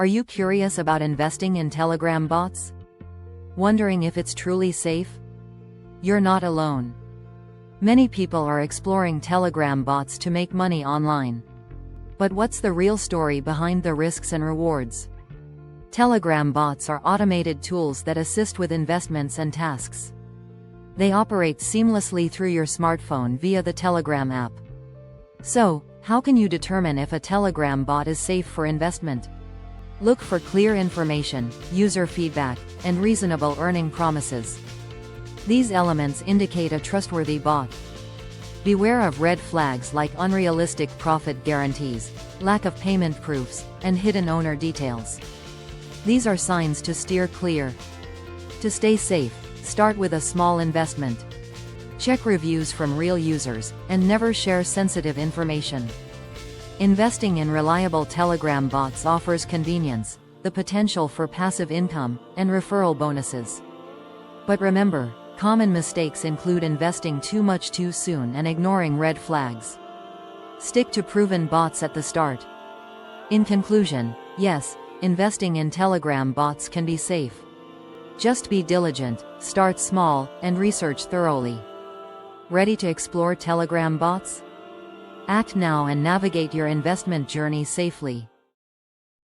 Are you curious about investing in Telegram bots? Wondering if it's truly safe? You're not alone. Many people are exploring Telegram bots to make money online. But what's the real story behind the risks and rewards? Telegram bots are automated tools that assist with investments and tasks. They operate seamlessly through your smartphone via the Telegram app. So, how can you determine if a Telegram bot is safe for investment? Look for clear information, user feedback, and reasonable earning promises. These elements indicate a trustworthy bot. Beware of red flags like unrealistic profit guarantees, lack of payment proofs, and hidden owner details. These are signs to steer clear. To stay safe, start with a small investment. Check reviews from real users, and never share sensitive information. Investing in reliable Telegram bots offers convenience, the potential for passive income, and referral bonuses. But remember, common mistakes include investing too much too soon and ignoring red flags. Stick to proven bots at the start. In conclusion, yes, investing in Telegram bots can be safe. Just be diligent, start small, and research thoroughly. Ready to explore Telegram bots? Act now and navigate your investment journey safely.